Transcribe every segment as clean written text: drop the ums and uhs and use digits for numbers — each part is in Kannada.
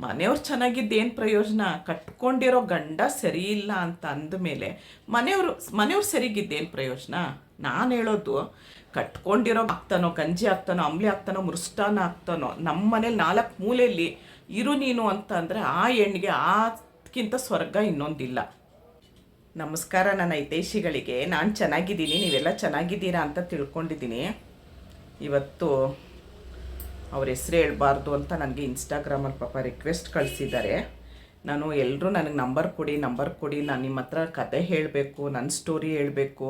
ಮನೆಯವ್ರು ಚೆನ್ನಾಗಿದ್ದೇನು ಪ್ರಯೋಜನ? ಕಟ್ಕೊಂಡಿರೋ ಗಂಡ ಸರಿ ಇಲ್ಲ ಅಂತ ಅಂದಮೇಲೆ ಮನೆಯವ್ರು ಸರಿಗಿದ್ದೇನು ಪ್ರಯೋಜನ? ನಾನು ಹೇಳೋದು, ಕಟ್ಕೊಂಡಿರೋ ಆಗ್ತಾನೋ, ಗಂಜಿ ಆಗ್ತಾನೋ, ಅಂಬ್ಲಿ ಆಗ್ತಾನೋ, ಮೃಷ್ಟಾನ ಆಗ್ತಾನೋ, ನಮ್ಮ ಮನೇಲಿ 4 ಮೂಲೆಯಲ್ಲಿ ಇರು ನೀನು ಅಂತ ಅಂದರೆ ಆ ಹೆಣ್ಣಿಗೆ ಅದಕ್ಕಿಂತ ಸ್ವರ್ಗ ಇನ್ನೊಂದಿಲ್ಲ. ನಮಸ್ಕಾರ ನನ್ನ ಹಿತೈಷಿಗಳಿಗೆ. ನಾನು ಚೆನ್ನಾಗಿದ್ದೀನಿ, ನೀವೆಲ್ಲ ಚೆನ್ನಾಗಿದ್ದೀರಾ ಅಂತ ತಿಳ್ಕೊಂಡಿದ್ದೀನಿ. ಇವತ್ತು ಅವ್ರ ಹೆಸರು ಹೇಳ್ಬಾರ್ದು ಅಂತ ನನಗೆ ಇನ್ಸ್ಟಾಗ್ರಾಮಲ್ಲಿ ಪಾಪ ರಿಕ್ವೆಸ್ಟ್ ಕಳಿಸಿದ್ದಾರೆ. ನಾನು ಎಲ್ಲರೂ ನನಗೆ ನಂಬರ್ ಕೊಡಿ, ನಾನು ನಿಮ್ಮ ಹತ್ರ ಕತೆ ಹೇಳಬೇಕು, ನನ್ನ ಸ್ಟೋರಿ ಹೇಳಬೇಕು,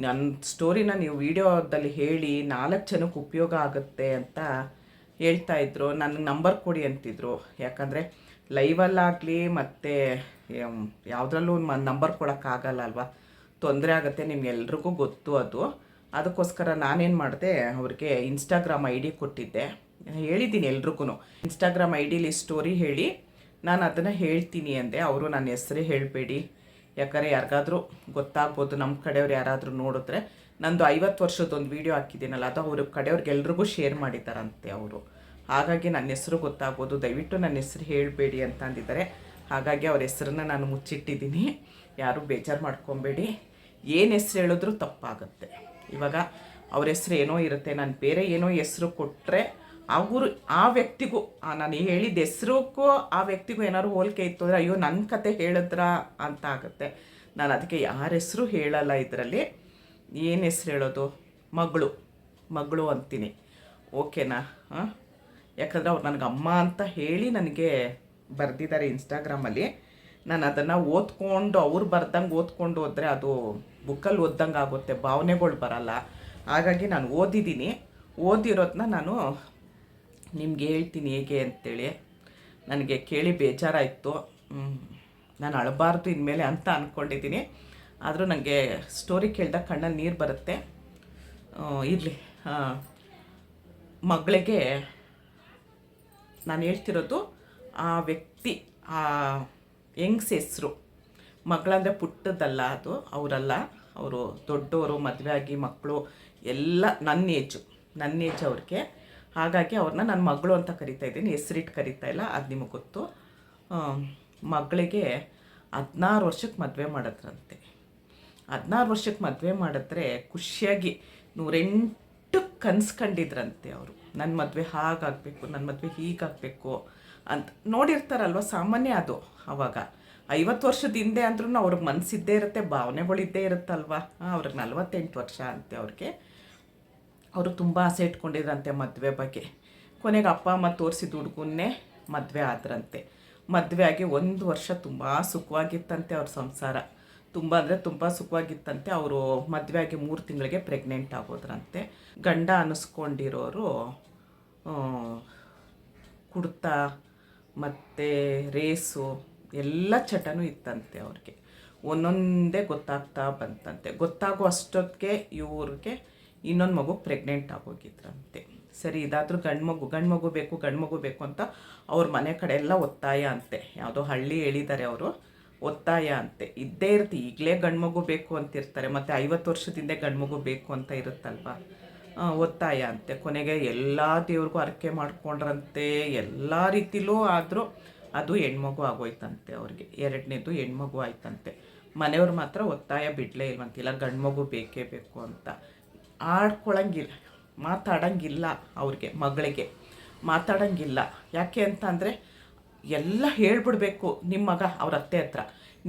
ನನ್ನ ಸ್ಟೋರಿನ ನೀವು ವಿಡಿಯೋದಲ್ಲಿ ಹೇಳಿ 4 ಜನಕ್ಕೆ ಉಪಯೋಗ ಆಗುತ್ತೆ ಅಂತ ಹೇಳ್ತಾಯಿದ್ರು. ನನಗೆ ನಂಬರ್ ಕೊಡಿ ಅಂತಿದ್ರು. ಯಾಕಂದರೆ ಲೈವಲ್ಲಾಗಲಿ ಮತ್ತು ಯಾವುದ್ರಲ್ಲೂ ನಂಬರ್ ಕೊಡೋಕ್ಕಾಗಲ್ಲ ಅಲ್ವಾ, ತೊಂದರೆ ಆಗುತ್ತೆ, ನಿಮ್ಗೆಲ್ರಿಗೂ ಗೊತ್ತು ಅದು. ಅದಕ್ಕೋಸ್ಕರ ನಾನೇನು ಮಾಡಿದೆ, ಅವ್ರಿಗೆ ಇನ್ಸ್ಟಾಗ್ರಾಮ್ ಐ ಡಿ ಕೊಟ್ಟಿದ್ದೆ. ಹೇಳಿದ್ದೀನಿ ಎಲ್ರಿಗೂ, ಇನ್ಸ್ಟಾಗ್ರಾಮ್ ಐ ಡಿಲಿ ಸ್ಟೋರಿ ಹೇಳಿ ನಾನು ಅದನ್ನು ಹೇಳ್ತೀನಿ ಅಂದೆ. ಅವರು ನನ್ನ ಹೆಸರೇ ಹೇಳಬೇಡಿ, ಯಾಕಂದರೆ ಯಾರಿಗಾದ್ರೂ ಗೊತ್ತಾಗ್ಬೋದು, ನಮ್ಮ ಕಡೆಯವ್ರು ಯಾರಾದರೂ ನೋಡಿದ್ರೆ. ನಂದು 50 ವರ್ಷದೊಂದು ವೀಡಿಯೋ ಹಾಕಿದ್ದೀನಲ್ಲ, ಅದು ಅವ್ರ ಕಡೆಯವ್ರಿಗೆಲ್ರಿಗೂ ಶೇರ್ ಮಾಡಿದ್ದಾರಂತೆ ಅವರು. ಹಾಗಾಗಿ ನನ್ನ ಹೆಸರು ಗೊತ್ತಾಗ್ಬೋದು, ದಯವಿಟ್ಟು ನನ್ನ ಹೆಸರು ಹೇಳಬೇಡಿ ಅಂತ ಅಂದಿದ್ದಾರೆ. ಹಾಗಾಗಿ ಅವ್ರ ಹೆಸರನ್ನ ನಾನು ಮುಚ್ಚಿಟ್ಟಿದ್ದೀನಿ. ಯಾರೂ ಬೇಜಾರು ಮಾಡ್ಕೊಬೇಡಿ. ಏನು ಹೆಸ್ರು ಹೇಳಿದ್ರೂ ತಪ್ಪಾಗುತ್ತೆ. ಇವಾಗ ಅವ್ರ ಹೆಸ್ರು ಏನೋ ಇರುತ್ತೆ, ನಾನು ಬೇರೆ ಏನೋ ಹೆಸ್ರು ಕೊಟ್ಟರೆ ಆ ವ್ಯಕ್ತಿಗೂ, ನಾನು ಹೇಳಿದ ಹೆಸ್ರಿಗೂ ಆ ವ್ಯಕ್ತಿಗೂ ಏನಾದ್ರು ಹೋಲಿಕೆ ಇತ್ತು ಅಂದರೆ ಅಯ್ಯೋ ನನ್ನ ಕತೆ ಹೇಳಿದ್ರಾ ಅಂತ ಆಗುತ್ತೆ. ನಾನು ಅದಕ್ಕೆ ಯಾರ ಹೆಸರು ಹೇಳಲ್ಲ. ಇದರಲ್ಲಿ ಏನು ಹೆಸ್ರು ಹೇಳೋದು? ಮಗಳು ಅಂತೀನಿ, ಓಕೆನಾ? ಯಾಕಂದರೆ ಅವ್ರು ನನಗೆ ಅಮ್ಮ ಅಂತ ಹೇಳಿ ನನಗೆ ಬರೆದಿದ್ದಾರೆ ಇನ್ಸ್ಟಾಗ್ರಾಮಲ್ಲಿ. ನಾನು ಅದನ್ನು ಓದ್ಕೊಂಡು, ಅವ್ರು ಬರ್ದಂಗೆ ಓದ್ಕೊಂಡು ಹೋದರೆ ಅದು ಬುಕ್ಕಲ್ಲಿ ಓದ್ದಂಗೆ ಆಗುತ್ತೆ, ಭಾವನೆಗಳು ಬರಲ್ಲ. ಹಾಗಾಗಿ ನಾನು ಓದಿರೋದನ್ನ ನಾನು ನಿಮ್ಗೆ ಹೇಳ್ತೀನಿ ಹೇಗೆ ಅಂತೇಳಿ. ನನಗೆ ಕೇಳಿ ಬೇಜಾರಾಯಿತು, ನಾನು ಅಳಬಾರ್ದು ಇನ್ಮೇಲೆ ಅಂತ ಅಂದ್ಕೊಂಡಿದ್ದೀನಿ. ಆದರೂ ನನಗೆ ಸ್ಟೋರಿ ಕೇಳಿದಾಗ ಕಣ್ಣಲ್ಲಿ ನೀರು ಬರುತ್ತೆ. ಇರಲಿ, ಮಗಳಿಗೆ ನಾನು ಹೇಳ್ತಿರೋದು ಆ ವ್ಯಕ್ತಿ, ಆ ಯಂಗ್ಸ್ ಹೆಸರು. ಮಗಳಂದರೆ ಪುಟ್ಟದಲ್ಲ, ಅದು ಅವರಲ್ಲ, ಅವರು ದೊಡ್ಡವರು, ಮದುವೆ ಆಗಿ ಮಕ್ಕಳು ಎಲ್ಲ ನನ್ನ ಏಜ್ ಅವ್ರಿಗೆ. ಹಾಗಾಗಿ ಅವ್ರನ್ನ ನನ್ನ ಮಗಳು ಅಂತ ಕರಿತಾ ಇದ್ದೀನಿ, ಹೆಸರಿಟ್ಟು ಕರಿತಾ ಇಲ್ಲ, ಅದು ನಿಮಗೆ ಗೊತ್ತು. ಮಗಳಿಗೆ 16 ವರ್ಷಕ್ಕೆ ಮದುವೆ ಮಾಡಿದ್ರಂತೆ. 16 ವರ್ಷಕ್ಕೆ ಮದುವೆ ಮಾಡಿದ್ರೆ ಖುಷಿಯಾಗಿ 108 ಕನ್ಸ್ಕೊಂಡಿದ್ರಂತೆ ಅವರು. ನನ್ನ ಮದುವೆ ಹಾಗಾಗಬೇಕು, ನನ್ನ ಮದುವೆ ಹೀಗಾಗಬೇಕು ಅಂತ. ನೋಡಿರ್ತಾರಲ್ವ, ಸಾಮಾನ್ಯ ಅದು. ಆವಾಗ 50 ವರ್ಷದ ಹಿಂದೆ ಅಂದ್ರೂ ಅವ್ರಿಗೆ ಮನಸ್ಸಿದ್ದೇ ಇರುತ್ತೆ, ಭಾವನೆಗಳಿದ್ದೇ ಇರುತ್ತಲ್ವ. ಅವ್ರಿಗೆ 48 ವರ್ಷ ಅಂತೆ ಅವ್ರಿಗೆ. ಅವರು ತುಂಬ ಆಸೆ ಇಟ್ಕೊಂಡಿದ್ರಂತೆ ಮದುವೆ ಬಗ್ಗೆ. ಕೊನೆಗೆ ಅಪ್ಪ ಅಮ್ಮ ತೋರಿಸಿದ ಹುಡುಗನ್ನೇ ಮದುವೆ ಆದ್ರಂತೆ. ಮದುವೆ ಆಗಿ 1 ವರ್ಷ ತುಂಬ ಸುಖವಾಗಿತ್ತಂತೆ ಅವ್ರ ಸಂಸಾರ. ತುಂಬ ಸುಖವಾಗಿತ್ತಂತೆ. ಅವರು ಮದುವೆ ಆಗಿ 3 ತಿಂಗಳಿಗೆ ಪ್ರೆಗ್ನೆಂಟ್ ಆಗೋದ್ರಂತೆ. ಗಂಡ ಅನ್ನಿಸ್ಕೊಂಡಿರೋರು ಕುಡ್ತಾ ಮತ್ತು ರೇಸು ಎಲ್ಲ ಚಟನೂ ಇತ್ತಂತೆ ಅವ್ರಿಗೆ. ಒಂದೊಂದೇ ಗೊತ್ತಾಗ್ತಾ ಬಂತಂತೆ. ಗೊತ್ತಾಗೋ ಅಷ್ಟೊತ್ತಿಗೆ ಇವ್ರಿಗೆ ಇನ್ನೊಂದು ಮಗು ಪ್ರೆಗ್ನೆಂಟ್ ಆಗೋಗಿದ್ರಂತೆ. ಸರಿ, ಇದಾದರೂ ಗಂಡು ಮಗು ಬೇಕು ಅಂತ ಅವ್ರ ಮನೆ ಕಡೆ ಎಲ್ಲ ಒತ್ತಾಯ ಅಂತೆ. ಯಾವುದೋ ಹಳ್ಳಿ ಹೇಳಿದ್ದಾರೆ ಅವರು, ಒತ್ತಾಯ ಅಂತೆ ಇದ್ದೇ ಇರುತ್ತೆ. ಈಗಲೇ ಗಂಡು ಮಗು ಬೇಕು ಅಂತಿರ್ತಾರೆ, ಮತ್ತು 50 ವರ್ಷದಿಂದ ಗಂಡು ಮಗು ಬೇಕು ಅಂತ ಇರುತ್ತಲ್ವ, ಒತ್ತಾಯ ಅಂತೆ. ಕೊನೆಗೆ ಎಲ್ಲ ದೇವ್ರಿಗೂ ಹರಕೆ ಮಾಡ್ಕೊಂಡ್ರಂತೆ, ಎಲ್ಲ ರೀತಿಲೂ. ಆದರೂ ಅದು ಹೆಣ್ಮಗು ಆಗೋಯ್ತಂತೆ ಅವ್ರಿಗೆ. 2ನೇದು ಹೆಣ್ಮಗು ಆಯ್ತಂತೆ. ಮನೆಯವ್ರು ಮಾತ್ರ ಒತ್ತಾಯ ಬಿಡಲೇ ಇಲ್ವಂತಿಲ್ಲ, ಗಂಡು ಮಗು ಬೇಕೇ ಬೇಕು ಅಂತ. ಮಾತಾಡೋಂಗಿಲ್ಲ ಅವ್ರಿಗೆ, ಮಗಳಿಗೆ ಮಾತಾಡೋಂಗಿಲ್ಲ. ಯಾಕೆ ಅಂತ ಅಂದರೆ ಎಲ್ಲ ಹೇಳ್ಬಿಡ್ಬೇಕು. ನಿಮ್ಮ ಮಗ ಅವ್ರ ಅತ್ತೆ ಹತ್ರ,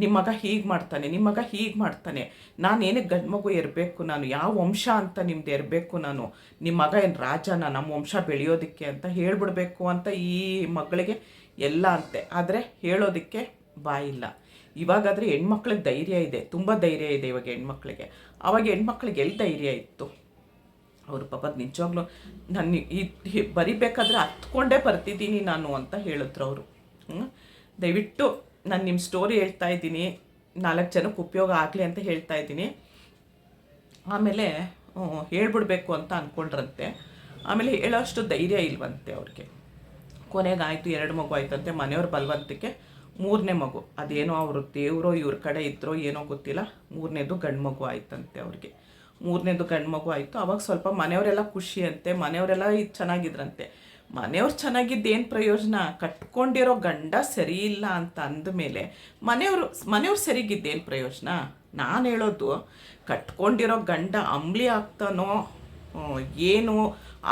ನಿಮ್ಮ ಮಗ ಹೀಗೆ ಮಾಡ್ತಾನೆ, ನಾನು ಏನಕ್ಕೆ ಗಂಡು ಮಗು ಇರಬೇಕು, ನಾನು ಯಾವ ವಂಶ ಅಂತ ನಿಮ್ದು ಇರಬೇಕು, ನಿಮ್ಮ ಮಗ ಏನು ರಾಜನ, ನಮ್ಮ ವಂಶ ಬೆಳೆಯೋದಕ್ಕೆ ಅಂತ ಹೇಳ್ಬಿಡ್ಬೇಕು ಅಂತ ಈ ಮಗಳಿಗೆ ಎಲ್ಲ ಅಂತೆ. ಆದರೆ ಹೇಳೋದಕ್ಕೆ ಬಾಯಿಲ್ಲ. ಇವಾಗಾದರೆ ಹೆಣ್ಮಕ್ಳಿಗೆ ಧೈರ್ಯ ಇದೆ, ತುಂಬ ಧೈರ್ಯ ಇದೆ ಇವಾಗ ಹೆಣ್ಮಕ್ಳಿಗೆ. ಆವಾಗ ಹೆಣ್ಮಕ್ಳಿಗೆ ಎಲ್ಲಿ ಧೈರ್ಯ ಇತ್ತು? ಅವರು ಪಾಪ ನಿಜವಾಗ್ಲೂ ನಾನು ಬರಿಬೇಕಾದ್ರೆ ಹತ್ಕೊಂಡೇ ಬರ್ತಿದ್ದೀನಿ ನಾನು ಅಂತ ಹೇಳಿದ್ರು ಅವರು. ದಯವಿಟ್ಟು ನಾನು ನಿಮ್ಮ ಸ್ಟೋರಿ ಹೇಳ್ತಾ ಇದ್ದೀನಿ, 4 ಜನಕ್ಕೆ ಉಪಯೋಗ ಆಗಲಿ ಅಂತ ಹೇಳ್ತಾ ಇದ್ದೀನಿ. ಆಮೇಲೆ ಹೇಳ್ಬಿಡ್ಬೇಕು ಅಂತ ಅಂದ್ಕೊಂಡ್ರಂತೆ. ಆಮೇಲೆ ಹೇಳೋಷ್ಟು ಧೈರ್ಯ ಇಲ್ವಂತೆ ಅವ್ರಿಗೆ. ಕೊನೆಗಾಯಿತು, 2 ಮಗು ಆಯ್ತಂತೆ. ಮನೆಯವ್ರ ಬಲವಂತಕ್ಕೆ 3ನೇ ಮಗು, ಅದೇನೋ ಅವರು ದೇವರೋ ಇವ್ರ ಕಡೆ ಇದ್ರೋ ಏನೋ ಗೊತ್ತಿಲ್ಲ, 3ನೇದು ಗಂಡು ಮಗು ಆಯ್ತಂತೆ ಅವ್ರಿಗೆ. 3ನೇದು ಗಂಡು ಮಗು ಆಯಿತು. ಅವಾಗ ಸ್ವಲ್ಪ ಮನೆಯವರೆಲ್ಲ ಖುಷಿ ಅಂತೆ, ಮನೆಯವರೆಲ್ಲ ಚೆನ್ನಾಗಿದ್ರಂತೆ. ಮನೆಯವ್ರು ಚೆನ್ನಾಗಿದ್ದೇನು ಪ್ರಯೋಜನ? ಕಟ್ಕೊಂಡಿರೋ ಗಂಡ ಸರಿ ಇಲ್ಲ ಅಂತ ಅಂದಮೇಲೆ ಮನೆಯವ್ರು ಸರಿಗಿದ್ದೇನು ಪ್ರಯೋಜನ? ನಾನು ಹೇಳೋದು, ಕಟ್ಕೊಂಡಿರೋ ಗಂಡ ಅಂಬ್ಲಿ ಆಗ್ತಾನೋ, ಏನು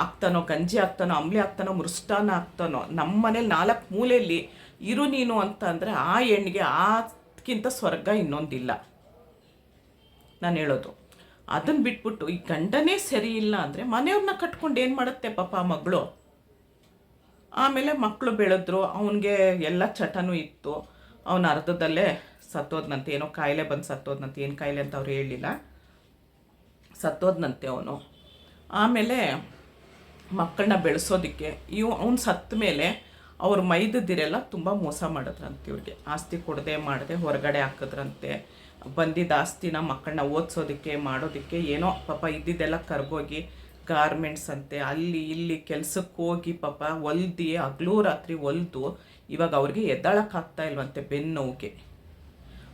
ಆಗ್ತಾನೋ, ಗಂಜಿ ಆಗ್ತಾನೋ, ಅಂಬ್ಲಿ ಆಗ್ತಾನೋ, ಮೃಷ್ಟಾನ ಆಗ್ತಾನೋ, ನಮ್ಮ ಮನೇಲಿ 4 ಮೂಲೆಯಲ್ಲಿ ಇರು ನೀನು ಅಂತ ಅಂದರೆ ಆ ಹೆಣ್ಣಿಗೆ ಅದಕ್ಕಿಂತ ಸ್ವರ್ಗ ಇನ್ನೊಂದಿಲ್ಲ. ನಾನು ಹೇಳೋದು ಅದನ್ನು ಬಿಟ್ಬಿಟ್ಟು ಈ ಗಂಡನೇ ಸರಿ ಇಲ್ಲ ಅಂದರೆ ಮನೆಯವ್ರನ್ನ ಕಟ್ಕೊಂಡು ಏನು ಮಾಡುತ್ತೆ ಪಾಪ ಮಗಳು? ಆಮೇಲೆ ಮಕ್ಕಳು ಬೆಳೆದ್ರು, ಅವನಿಗೆ ಎಲ್ಲ ಚಟನೂ ಇತ್ತು, ಅವನ ಅರ್ಧದಲ್ಲೇ ಸತ್ತೋದ್ನಂತೆ. ಏನೋ ಕಾಯಿಲೆ ಬಂದು ಸತ್ತೋದ್ನಂತೆ, ಏನು ಕಾಯಿಲೆ ಅಂತ ಅವ್ರು ಹೇಳಿಲ್ಲ, ಸತ್ತೋದ್ನಂತೆ ಅವನು. ಆಮೇಲೆ ಮಕ್ಕಳನ್ನ ಬೆಳೆಸೋದಕ್ಕೆ ಅವ್ನು ಸತ್ತ ಮೇಲೆ ಅವ್ರ ಮೈದಿರೆಲ್ಲ ತುಂಬ ಮೋಸ ಮಾಡಿದ್ರಂತೆ ಇವ್ರಿಗೆ. ಆಸ್ತಿ ಕೊಡದೆ ಮಾಡದೆ ಹೊರಗಡೆ ಹಾಕಿದ್ರಂತೆ. ಬಂದಿದ್ದ ಆಸ್ತಿನ ಮಕ್ಕಳನ್ನ ಓದಿಸೋದಕ್ಕೆ ಮಾಡೋದಕ್ಕೆ ಏನೋ ಪಾಪ ಇದ್ದಿದ್ದೆಲ್ಲ ಕರ್ಗೋಗಿ ಗಾರ್ಮೆಂಟ್ಸ್ ಅಂತೆ ಅಲ್ಲಿ ಇಲ್ಲಿ ಕೆಲ್ಸಕ್ಕೆ ಹೋಗಿ ಪಾಪ ಹೊಲ್ದು ಹಗಲು ರಾತ್ರಿ ಹೊಲ್ದು ಇವಾಗ ಅವ್ರಿಗೆ ಎದ್ದಾಳಕ್ಕಾಗ್ತಾ ಇಲ್ವಂತೆ ಬೆನ್ನೋವಿಗೆ.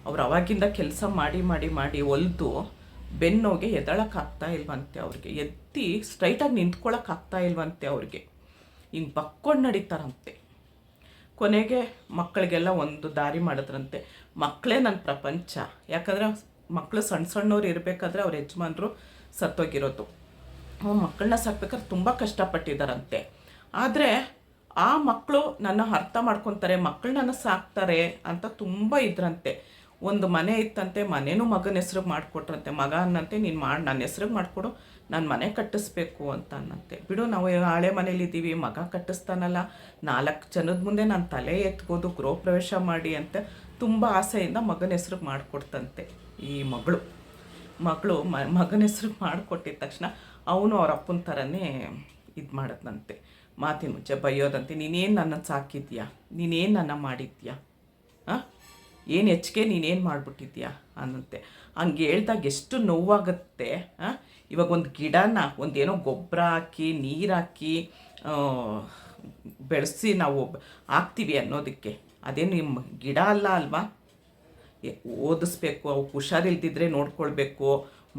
ಅವ್ರು ಅವಾಗಿಂದ ಕೆಲಸ ಮಾಡಿ ಮಾಡಿ ಮಾಡಿ ಹೊಲ್ದು ಬೆನ್ನೋಗೆ ಎದ್ದಳಕ್ಕಾಗ್ತಾ ಇಲ್ವಂತೆ ಅವ್ರಿಗೆ. ಎತ್ತಿ ಸ್ಟ್ರೈಟಾಗಿ ನಿಂತ್ಕೊಳ್ಳೋಕ್ಕಾಗ್ತಾ ಇಲ್ವಂತೆ ಅವ್ರಿಗೆ. ಹಿಂಗೆ ಬಕ್ಕೊಂಡು ನಡೀತಾರಂತೆ. ಕೊನೆಗೆ ಮಕ್ಕಳಿಗೆಲ್ಲ ಒಂದು ದಾರಿ ಮಾಡಿದ್ರಂತೆ. ಮಕ್ಕಳೇ ನನ್ನ ಪ್ರಪಂಚ. ಯಾಕಂದರೆ ಮಕ್ಕಳು ಸಣ್ಣವ್ರು ಇರಬೇಕಾದ್ರೆ ಅವ್ರ ಯಜಮಾನರು ಸತ್ತೋಗಿರೋದು. ಮಕ್ಕಳನ್ನ ಸಾಕ್ಬೇಕಾದ್ರೆ ತುಂಬ ಕಷ್ಟಪಟ್ಟಿದ್ದಾರಂತೆ. ಆದರೆ ಆ ಮಕ್ಕಳು ನನ್ನ ಅರ್ಥ ಮಾಡ್ಕೊತಾರೆ, ಮಕ್ಕಳು ನನ್ನ ಸಾಕ್ತಾರೆ ಅಂತ ತುಂಬ ಇದ್ರಂತೆ. ಒಂದು ಮನೆ ಇತ್ತಂತೆ, ಮನೆಯೂ ಮಗನ ಹೆಸ್ರಿಗೆ ಮಾಡಿಕೊಟ್ರಂತೆ. ಮಗ ಅನ್ನಂತೆ, ನೀನು ನನ್ನ ಹೆಸ್ರಿಗೆ ಮಾಡಿಕೊಡು, ನಾನು ಮನೆ ಕಟ್ಟಿಸ್ಬೇಕು ಅಂತ ಅನ್ನಂತೆ. ಬಿಡು, ನಾವು ಹಳೆ ಮನೇಲಿದ್ದೀವಿ, ಮಗ ಕಟ್ಟಿಸ್ತಾನಲ್ಲ, 4 ಜನದ ಮುಂದೆ ನಾನು ತಲೆ ಎತ್ಬೋದು, ಗೃಹ ಪ್ರವೇಶ ಮಾಡಿ ಅಂತ ತುಂಬ ಆಸೆಯಿಂದ ಮಗನ ಹೆಸ್ರಿಗೆ ಮಾಡಿಕೊಡ್ತಂತೆ. ಈ ಮಗಳು ಮಗನ ಹೆಸ್ರಿಗೆ ಮಾಡಿಕೊಟ್ಟಿದ ತಕ್ಷಣ ಅವನು ಅವ್ರ ಅಪ್ಪನ ಥರನೇ ಇದು ಮಾಡೋದಂತೆ. ಮಾತಿನ ಮುಂಚೆ ಬೈಯೋದಂತೆ, ನೀನೇನು ನನ್ನನ್ನು ಸಾಕಿದ್ಯಾ, ನೀನೇನು ನನ್ನ ಮಾಡಿದ್ಯಾ, ಏನು ಹೆಚ್ಚಿಗೆ ನೀನೇನು ಮಾಡಿಬಿಟ್ಟಿದ್ಯಾ ಅನ್ನಂತೆ. ಹಂಗೆ ಹೇಳ್ದಾಗ ಎಷ್ಟು ನೋವಾಗುತ್ತೆ. ಇವಾಗ ಒಂದು ಗಿಡನ ಒಂದೇನೋ ಗೊಬ್ಬರ ಹಾಕಿ ನೀರು ಹಾಕಿ ಬೆಳೆಸಿ ನಾವು ಹಾಕ್ತೀವಿ ಅನ್ನೋದಕ್ಕೆ, ಅದೇನು ನಿಮ್ಮ ಗಿಡ ಅಲ್ವಾ? ಓದಿಸ್ಬೇಕು, ಅವಕ್ಕೆ ಹುಷಾರಿಲ್ದಿದ್ರೆ ನೋಡ್ಕೊಳ್ಬೇಕು,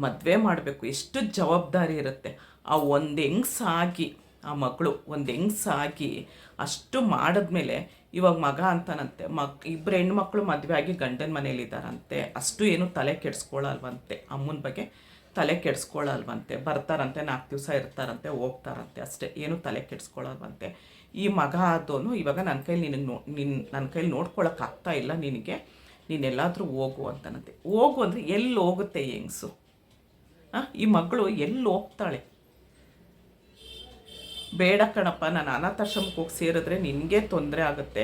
ಮದುವೆ ಮಾಡಬೇಕು, ಎಷ್ಟು ಜವಾಬ್ದಾರಿ ಇರುತ್ತೆ. ಆ ಒಂದು ಹೆಂಗ್ಸಾಗಿ, ಆ ಮಗಳು ಒಂದು ಹೆಂಗ್ಸಾಗಿ ಅಷ್ಟು ಮಾಡಿದ್ಮೇಲೆ ಇವಾಗ ಮಗ ಅಂತಾನಂತೆ. ಇಬ್ಬರು ಹೆಣ್ಮಕ್ಳು ಮದುವೆ ಆಗಿ ಗಂಡನ ಮನೇಲಿದ್ದಾರಂತೆ. ಅಷ್ಟು ಏನು ತಲೆ ಕೆಡಿಸ್ಕೊಳ್ಳಲ್ವಂತೆ, ಅಮ್ಮನ ಬಗ್ಗೆ ತಲೆ ಕೆಡಿಸ್ಕೊಳ್ಳಲ್ವಂತೆ. ಬರ್ತಾರಂತೆ, 4 ದಿವಸ ಇರ್ತಾರಂತೆ, ಹೋಗ್ತಾರಂತೆ, ಅಷ್ಟೇ, ಏನು ತಲೆ ಕೆಡಿಸ್ಕೊಳ್ಳಲ್ವಂತೆ. ಈ ಮಗ ಆದೋನು ಇವಾಗ ನನ್ನ ಕೈಲಿ ನನ್ನ ಕೈಲಿ ನೋಡ್ಕೊಳಕ್ಕಾಗ್ತಾ ಇಲ್ಲ ನಿನಗೆ, ನೀನೆಲ್ಲಾದರೂ ಹೋಗು ಅಂತಾನಂತೆ. ಹೋಗು ಅಂದರೆ ಎಲ್ಲಿ ಹೋಗುತ್ತೆ ಹೆಂಗ್ಸು? ಈ ಮಗಳು ಎಲ್ಲಿ ಹೋಗ್ತಾಳೆ? ಬೇಡ ಕಣಪ್ಪ, ನಾನು ಅನಾಥಾಶ್ರಮಕ್ಕೆ ಹೋಗಿ ಸೇರಿದ್ರೆ ನಿನಗೆ ತೊಂದರೆ ಆಗುತ್ತೆ,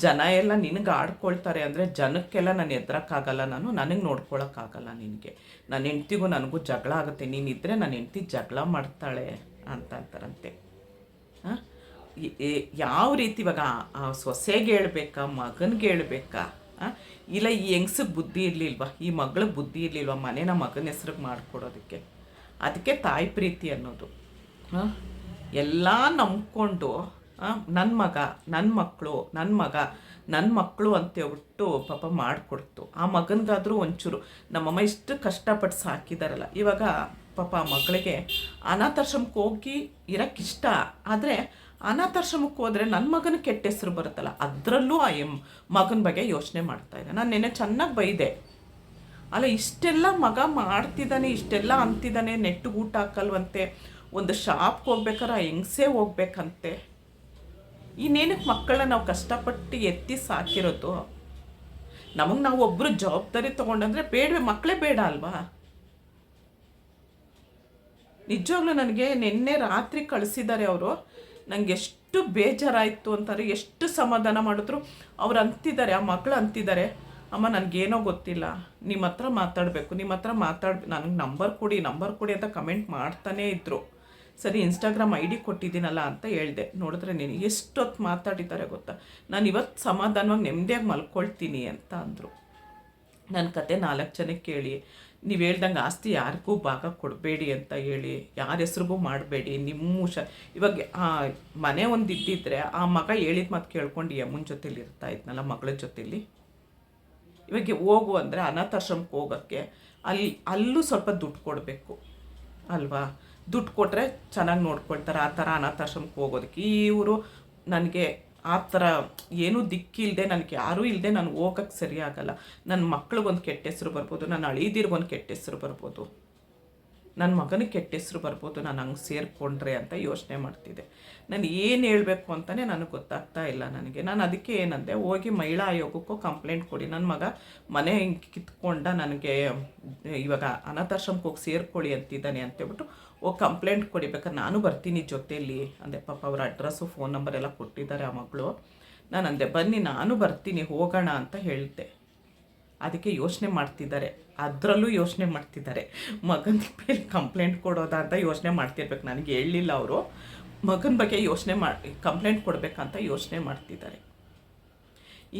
ಜನ ಎಲ್ಲ ನಿನಗೆ ಆಡ್ಕೊಳ್ತಾರೆ ಅಂದರೆ ಜನಕ್ಕೆಲ್ಲ ನಾನು ಎದ್ರಕ್ಕಾಗಲ್ಲ, ನನಗೆ ನೋಡ್ಕೊಳಕ್ಕಾಗಲ್ಲ ನಿನಗೆ, ನನ್ನ ಹೆಂಡ್ತಿಗೂ ನನಗೂ ಜಗಳ ಆಗುತ್ತೆ, ನೀನಿದ್ದರೆ ನನ್ನ ಹೆಂಡ್ತಿ ಜಗಳ ಮಾಡ್ತಾಳೆ ಅಂತ ಅಂತಾರಂತೆ. ಯಾವ ರೀತಿ ಇವಾಗ ಆ ಸೊಸೆಗೆ ಹೇಳ್ಬೇಕಾ, ಮಗನಿಗೆ ಹೇಳ್ಬೇಕಾ? ಇಲ್ಲ ಈ ಹೆಂಗ್ಸಿಗೆ ಬುದ್ಧಿ ಇರಲಿಲ್ವಾ, ಈ ಮಗಳಿಗೆ ಬುದ್ಧಿ ಇರಲಿಲ್ವಾ ಮನೇನ ಮಗನ ಹೆಸ್ರಿಗೆ ಮಾಡಿಕೊಡೋದಕ್ಕೆ? ಅದಕ್ಕೆ ತಾಯಿ ಪ್ರೀತಿ ಅನ್ನೋದು. ಎಲ್ಲ ನಂಬ್ಕೊಂಡು ನನ್ನ ಮಗ, ನನ್ನ ಮಕ್ಕಳು, ನನ್ನ ಮಕ್ಕಳು ಅಂತೇಳ್ಬಿಟ್ಟು ಪಾಪ ಮಾಡಿಕೊಡ್ತು. ಆ ಮಗನಿಗಾದರೂ ಒಂಚೂರು ನಮ್ಮಮ್ಮ ಇಷ್ಟು ಕಷ್ಟಪಟ್ಟು ಸಾಕಿದಾರಲ್ಲ, ಇವಾಗ ಪಾಪ ಆ ಮಗಳಿಗೆ ಅನಾಥಾಶ್ರಮಕ್ಕೆ ಹೋಗಿ ಇರೋಕ್ಕಿಷ್ಟ. ಆದರೆ ಅನಾಥಾಶ್ರಮಕ್ಕೆ ಹೋದರೆ ನನ್ನ ಮಗನ ಕೆಟ್ಟ ಹೆಸರು ಬರುತ್ತಲ್ಲ, ಅದರಲ್ಲೂ ಆ ಮಗನ ಬಗ್ಗೆ ಯೋಚನೆ ಮಾಡ್ತಾಯಿದ್ದೆ. ನಾನು ನೆನ್ನೆ ಚೆನ್ನಾಗಿ ಬೈದೆ. ಅಲ್ಲ, ಇಷ್ಟೆಲ್ಲ ಮಗ ಮಾಡ್ತಿದ್ದಾನೆ, ಇಷ್ಟೆಲ್ಲ ಅಂತಿದ್ದಾನೆ, ನೆಟ್ಟಿಗೆ ಊಟ ಹಾಕಲ್ವಂತೆ, ಒಂದು ಶಾಪ್ಗೆ ಹೋಗ್ಬೇಕಾರೆ ಆ ಹೆಂಗಸೇ ಹೋಗ್ಬೇಕಂತೆ. ಇನ್ನೇನಕ್ಕೆ ಮಕ್ಕಳನ್ನ ನಾವು ಕಷ್ಟಪಟ್ಟು ಎತ್ತಿ ಸಾಕಿರೋದು? ನಮಗೆ ನಾವು ಒಬ್ಬರು ಜವಾಬ್ದಾರಿ ತೊಗೊಂಡಂದ್ರೆ ಬೇಡವೇ, ಮಕ್ಕಳೇ ಬೇಡ ಅಲ್ವಾ? ನಿಜವಾಗ್ಲೂ ನನಗೆ ನಿನ್ನೆ ರಾತ್ರಿ ಕಳಿಸಿದ್ದಾರೆ ಅವರು. ನನಗೆ ಎಷ್ಟು ಬೇಜಾರಾಯಿತು ಅಂತಾರೆ, ಎಷ್ಟು ಸಮಾಧಾನ ಮಾಡಿದ್ರು. ಅವ್ರು ಅಂತಿದ್ದಾರೆ, ಆ ಮಕ್ಕಳು ಅಂತಿದ್ದಾರೆ, ಅಮ್ಮ ನನಗೇನೋ ಗೊತ್ತಿಲ್ಲ, ನಿಮ್ಮ ಹತ್ರ ಮಾತಾಡಬೇಕು, ನನಗೆ ನಂಬರ್ ಕೊಡಿ ಅಂತ ಕಮೆಂಟ್ ಮಾಡ್ತಾನೇ ಇದ್ದರು. ಸರಿ, ಇನ್ಸ್ಟಾಗ್ರಾಮ್ ID ಕೊಟ್ಟಿದ್ದೀನಲ್ಲ ಅಂತ ಹೇಳಿದೆ. ನೋಡಿದ್ರೆ ನೀನು ಎಷ್ಟೊತ್ತು ಮಾತಾಡಿದ್ದಾರೆ ಗೊತ್ತಾ? ನಾನು ಇವತ್ತು ಸಮಾಧಾನವಾಗಿ ನೆಮ್ಮದಿಯಾಗಿ ಮಲ್ಕೊಳ್ತೀನಿ ಅಂತ ಅಂದರು. ನನ್ನ ಕತೆ 4 ಜನಕ್ಕೆ ಹೇಳಿ, ನೀವು ಹೇಳ್ದಂಗೆ ಆಸ್ತಿ ಯಾರಿಗೂ ಭಾಗ ಕೊಡಬೇಡಿ ಅಂತ ಹೇಳಿ, ಯಾರ ಹೆಸ್ರಿಗೂ ಮಾಡಬೇಡಿ, ಇವಾಗ ಮನೆ ಒಂದು ಇದ್ದಿದ್ರೆ ಆ ಮಗ ಹೇಳಿದ ಮಾತು ಕೇಳ್ಕೊಂಡು ಯಮ್ಮನ ಜೊತೇಲಿ ಇರ್ತಾ ಇದ್ನಲ್ಲ, ಮಗಳ ಜೊತೇಲಿ. ಇವಾಗ ಹೋಗು ಅಂದರೆ ಅನಾಥಾಶ್ರಮಕ್ಕೆ ಹೋಗೋಕ್ಕೆ ಅಲ್ಲೂ ಸ್ವಲ್ಪ ದುಡ್ಡು ಕೊಡಬೇಕು ಅಲ್ವಾ? ದುಡ್ಡು ಕೊಟ್ಟರೆ ಚೆನ್ನಾಗಿ ನೋಡ್ಕೊಳ್ತಾರೆ. ಆ ಥರ ಅನಾಥಾಶ್ರಮಕ್ಕೆ ಹೋಗೋದಕ್ಕೆ ಇವರು ನನಗೆ ಆ ಥರ ಏನೂ ದಿಕ್ಕಿಲ್ಲದೆ, ನನಗೆ ಯಾರೂ ಇಲ್ಲದೆ ನಾನು ಹೋಗೋಕ್ಕೆ ಸರಿ ಆಗಲ್ಲ. ನನ್ನ ಮಕ್ಳಿಗೊಂದು ಕೆಟ್ಟ ಹೆಸರು ಬರ್ಬೋದು, ನನ್ನ ಅಳಿದಿರ್ಗೊಂದು ಕೆಟ್ಟ ಹೆಸರು ಬರ್ಬೋದು, ನನ್ನ ಮಗನಿಗೆ ಕೆಟ್ಟ ಹೆಸರು ಬರ್ಬೋದು ನಾನು ಹಂಗೆ ಸೇರಿಕೊಂಡ್ರೆ ಅಂತ ಯೋಚನೆ ಮಾಡ್ತಿದ್ದೆ. ನಾನು ಏನು ಹೇಳಬೇಕು ಅಂತಲೇ ನನಗೆ ಗೊತ್ತಾಗ್ತಾ ಇಲ್ಲ ನನಗೆ. ನಾನು ಅದಕ್ಕೆ ಏನಂದೆ, ಹೋಗಿ ಮಹಿಳಾ ಆಯೋಗಕ್ಕೂ ಕಂಪ್ಲೇಂಟ್ ಕೊಡಿ. ನನ್ನ ಮಗ ಮನೆ ಹಿಂಗೆ ಕಿತ್ಕೊಂಡ, ನನಗೆ ಇವಾಗ ಅನಾಥಾಶ್ರಮಕ್ಕೆ ಹೋಗಿ ಸೇರ್ಕೊಳ್ಳಿ ಅಂತಿದ್ದಾನೆ ಅಂತೇಳ್ಬಿಟ್ಟು ಹೋಗಿ ಕಂಪ್ಲೇಂಟ್ ಕೊಡಿ, ಬೇಕಾದ್ರೆ ನಾನು ಬರ್ತೀನಿ ಜೊತೆಯಲ್ಲಿ ಅಂದೆ. ಪಾಪ ಅವ್ರ ಅಡ್ರೆಸ್ಸು ಫೋನ್ ನಂಬರ್ ಎಲ್ಲ ಕೊಟ್ಟಿದ್ದಾರೆ ಆ ಮಗಳು. ನಾನು ಅಂದೆ ಬನ್ನಿ ನಾನು ಬರ್ತೀನಿ ಹೋಗೋಣ ಅಂತ ಹೇಳಿದೆ. ಅದಕ್ಕೆ ಯೋಚನೆ ಮಾಡ್ತಿದ್ದಾರೆ, ಅದರಲ್ಲೂ ಯೋಚನೆ ಮಾಡ್ತಿದ್ದಾರೆ ಮಗನ ಮೇಲೆ ಕಂಪ್ಲೇಂಟ್ ಕೊಡೋದಾ ಅಂತ ಯೋಚನೆ ಮಾಡ್ತಿರ್ಬೇಕು. ನನಗೆ ಹೇಳಲಿಲ್ಲ ಅವರು, ಮಗನ ಬಗ್ಗೆ ಯೋಚನೆ ಮಾಡಿ ಕಂಪ್ಲೇಂಟ್ ಕೊಡಬೇಕಂತ ಯೋಚನೆ ಮಾಡ್ತಿದ್ದಾರೆ.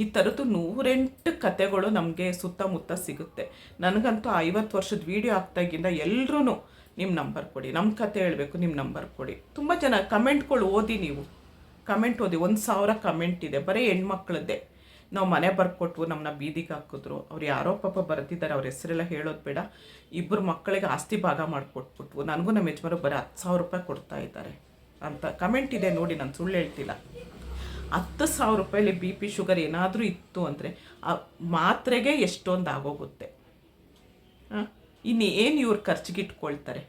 ಈ ಥರದ್ದು 108 ಕತೆಗಳು ನಮಗೆ ಸುತ್ತಮುತ್ತ ಸಿಗುತ್ತೆ. ನನಗಂತೂ 50 ವರ್ಷದ ವೀಡಿಯೋ ಆಗ್ತಾಗಿಂದ ಎಲ್ಲರೂ ನಿಮ್ಮ ನಂಬರ್ ಕೊಡಿ, ನಮ್ಮ ಕತೆ ಹೇಳಬೇಕು, ನಿಮ್ಮ ನಂಬರ್ ಕೊಡಿ. ತುಂಬ ಜನ ಕಮೆಂಟ್ಗಳು ಓದಿ, ನೀವು ಕಮೆಂಟ್ ಓದಿ. 1000 ಕಮೆಂಟ್ ಇದೆ ಬರೀ ಹೆಣ್ಮಕ್ಳದ್ದೇ. ನಾವು ಮನೆ ಬರ್ಕೊಟ್ವು, ನಮ್ಮನ್ನ ಬೀದಿಗೆ ಹಾಕಿದ್ರು. ಅವ್ರು ಯಾರೋ ಪಾಪ ಬರ್ತಿದ್ದಾರೆ, ಅವ್ರ ಹೆಸರೆಲ್ಲ ಹೇಳೋದು ಬೇಡ. 2 ಮಕ್ಕಳಿಗೆ ಆಸ್ತಿ ಭಾಗ ಮಾಡಿಕೊಟ್ಬಿಟ್ವು, ನನಗೂ ನಮ್ಮ ಯಜಮಾನರು ಬರೀ 10,000 ರೂಪಾಯಿ ಕೊಡ್ತಾ ಇದ್ದಾರೆ ಅಂತ ಕಮೆಂಟ್ ಇದೆ ನೋಡಿ. ನಾನು ಸುಳ್ಳು ಹೇಳ್ತಿಲ್ಲ. 10,000 ರೂಪಾಯಲ್ಲಿ BP ಶುಗರ್ ಏನಾದರೂ ಇತ್ತು ಅಂದರೆ ಆ ಮಾತ್ರೆಗೆ ಎಷ್ಟೊಂದು ಆಗೋಗುತ್ತೆ. ಇನ್ನೇನು ಇವ್ರು ಖರ್ಚಿಗೆ ಇಟ್ಕೊಳ್ತಾರೆ.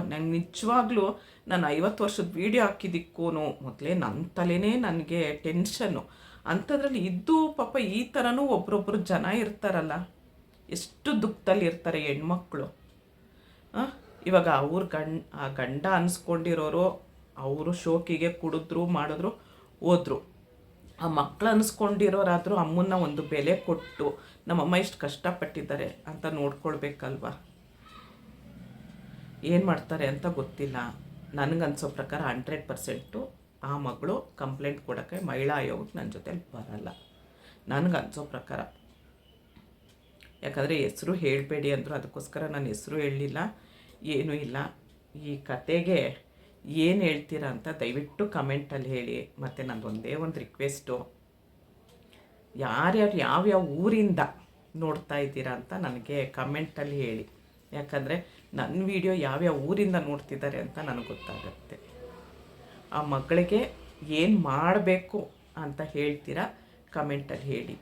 ನಂಗೆ ನಿಜವಾಗ್ಲೂ ನಾನು 50 ವರ್ಷದ ವೀಡಿಯೋ ಹಾಕಿದ್ದಕ್ಕೂ ಮೊದಲೇ ನನ್ನ ತಲೆನೇ ನನಗೆ ಟೆನ್ಷನ್ನು. ಅಂಥದ್ರಲ್ಲಿ ಇದ್ದು ಪಾಪ ಈ ಥರನೂ ಒಬ್ರೊಬ್ರು ಜನ ಇರ್ತಾರಲ್ಲ, ಎಷ್ಟು ದುಃಖದಲ್ಲಿ ಇರ್ತಾರೆ ಹೆಣ್ಮಕ್ಳು. ಇವಾಗ ಅವ್ರ ಗಂಡ ಅನ್ಸ್ಕೊಂಡಿರೋರು ಅವರು ಶೋಕಿಗೆ ಕುಡಿದ್ರು ಮಾಡಿದ್ರು ಹೋದ್ರು. ಆ ಮಕ್ಳು ಅನ್ಸ್ಕೊಂಡಿರೋರಾದರೂ ಅಮ್ಮನ್ನ ಒಂದು ಬೆಲೆ ಕೊಟ್ಟು ನಮ್ಮಮ್ಮ ಇಷ್ಟು ಕಷ್ಟಪಟ್ಟಿದ್ದಾರೆ ಅಂತ ನೋಡ್ಕೊಳ್ಬೇಕಲ್ವ. ಏನು ಮಾಡ್ತಾರೆ ಅಂತ ಗೊತ್ತಿಲ್ಲ. ನನಗನ್ಸೋ ಪ್ರಕಾರ 100% ಆ ಮಗಳು ಕಂಪ್ಲೇಂಟ್ ಕೊಡೋಕ್ಕೆ ಮಹಿಳಾ ಆಯೋಗಕ್ಕೆ ನನ್ನ ಜೊತೆಲಿ ಬರಲ್ಲ ನನಗನ್ಸೋ ಪ್ರಕಾರ. ಯಾಕಂದರೆ ಹೆಸರು ಹೇಳಬೇಡಿ ಅಂದರು, ಅದಕ್ಕೋಸ್ಕರ ನಾನು ಹೆಸರು ಹೇಳಲಿಲ್ಲ, ಏನೂ ಇಲ್ಲ. ಈ ಕತೆಗೆ ಏನು ಹೇಳ್ತೀರಾ ಅಂತ ದಯವಿಟ್ಟು ಕಮೆಂಟಲ್ಲಿ ಹೇಳಿ. ಮತ್ತು ನಂದು ಒಂದೇ ಒಂದು ರಿಕ್ವೆಸ್ಟು, ಯಾರ್ಯಾರು ಯಾವ್ಯಾವ ಊರಿಂದ ನೋಡ್ತಾ ಇದ್ದೀರಾ ಅಂತ ನನಗೆ ಕಮೆಂಟಲ್ಲಿ ಹೇಳಿ. ಯಾಕಂದರೆ ನನ್ನ ವಿಡಿಯೋ ಯಾವ್ಯಾವ ಊರಿಂದ ನೋಡ್ತಿದ್ದಾರೆ ಅಂತ ನನಗೆ ಗೊತ್ತಾಗುತ್ತೆ. ಆ ಮಗಳಿಗೆ ಏನು ಮಾಡಬೇಕು ಅಂತ ಹೇಳ್ತೀರಾ ಕಮೆಂಟಲ್ಲಿ ಹೇಳಿ.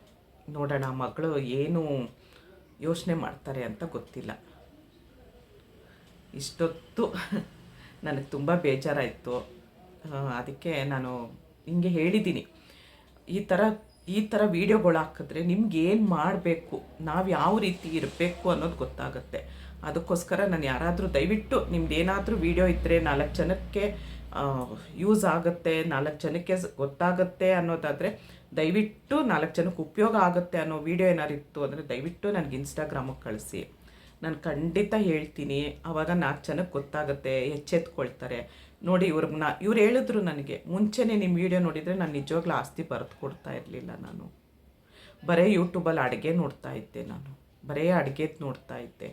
ನೋಡೋಣ ಆ ಮಗಳು ಏನು ಯೋಚನೆ ಮಾಡ್ತಾರೆ ಅಂತ ಗೊತ್ತಿಲ್ಲ. ಇಷ್ಟೊತ್ತು ನನಗೆ ತುಂಬ ಬೇಜಾರಾಯಿತು. ಅದಕ್ಕೆ ನಾನು ಹಿಂಗೆ ಹೇಳಿದ್ದೀನಿ, ಈ ಥರ ವೀಡಿಯೋಗಳು ಹಾಕಿದ್ರೆ ನಿಮ್ಗೆ ಏನು ಮಾಡಬೇಕು, ನಾವು ಯಾವ ರೀತಿ ಇರಬೇಕು ಅನ್ನೋದು ಗೊತ್ತಾಗುತ್ತೆ. ಅದಕ್ಕೋಸ್ಕರ ನಾನು ಯಾರಾದರೂ ದಯವಿಟ್ಟು ನಿಮ್ದು ಏನಾದರೂ ವೀಡಿಯೋ ಇದ್ದರೆ 4 ಜನಕ್ಕೆ ಯೂಸ್ ಆಗುತ್ತೆ, 4 ಜನಕ್ಕೆ ಗೊತ್ತಾಗುತ್ತೆ ಅನ್ನೋದಾದರೆ ದಯವಿಟ್ಟು 4 ಜನಕ್ಕೆ ಉಪಯೋಗ ಆಗುತ್ತೆ ಅನ್ನೋ ವೀಡಿಯೋ ಏನಾದ್ರು ಇತ್ತು ಅಂದರೆ ದಯವಿಟ್ಟು ನನಗೆ ಇನ್ಸ್ಟಾಗ್ರಾಮಿಗೆ ಕಳಿಸಿ. ನಾನು ಖಂಡಿತ ಹೇಳ್ತೀನಿ, ಆವಾಗ 4 ಜನಕ್ಕೆ ಗೊತ್ತಾಗುತ್ತೆ, ಎಚ್ಚೆತ್ಕೊಳ್ತಾರೆ. ನೋಡಿ ಇವ್ರು ಹೇಳಿದ್ರು ನನಗೆ, ಮುಂಚೆನೇ ನಿಮ್ಮ ವೀಡಿಯೋ ನೋಡಿದರೆ ನಾನು ನಿಜವಾಗ್ಲೂ ಆಸ್ತಿ ಬರೆದು ಕೊಡ್ತಾ ಇರಲಿಲ್ಲ. ನಾನು ಬರೀ ಯೂಟ್ಯೂಬಲ್ಲಿ ಅಡುಗೆ ನೋಡ್ತಾ ಇದ್ದೆ, ನಾನು ಬರೀ ಅಡುಗೆದು ನೋಡ್ತಾ ಇದ್ದೆ.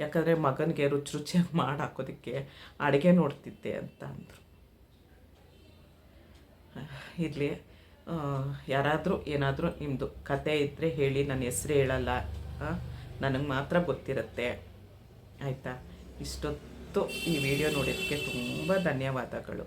ಯಾಕಂದರೆ ಮಗನಿಗೆ ರುಚಿ ರುಚಿಯಾಗಿ ಮಾಡಿ ಹಾಕೋದಕ್ಕೆ ಅಡುಗೆ ನೋಡ್ತಿದ್ದೆ ಅಂತ ಅಂದರು. ಇರಲಿ, ಯಾರಾದರೂ ಏನಾದರೂ ನಿಮ್ಮದು ಕತೆ ಇದ್ದರೆ ಹೇಳಿ, ನನ್ನ ಹೆಸರು ಹೇಳಲ್ಲ, ನನಗೆ ಮಾತ್ರ ಗೊತ್ತಿರುತ್ತೆ, ಆಯಿತಾ? ಇಷ್ಟೊತ್ತು ಈ ವಿಡಿಯೋ ನೋಡೋದಕ್ಕೆ ತುಂಬ ಧನ್ಯವಾದಗಳು.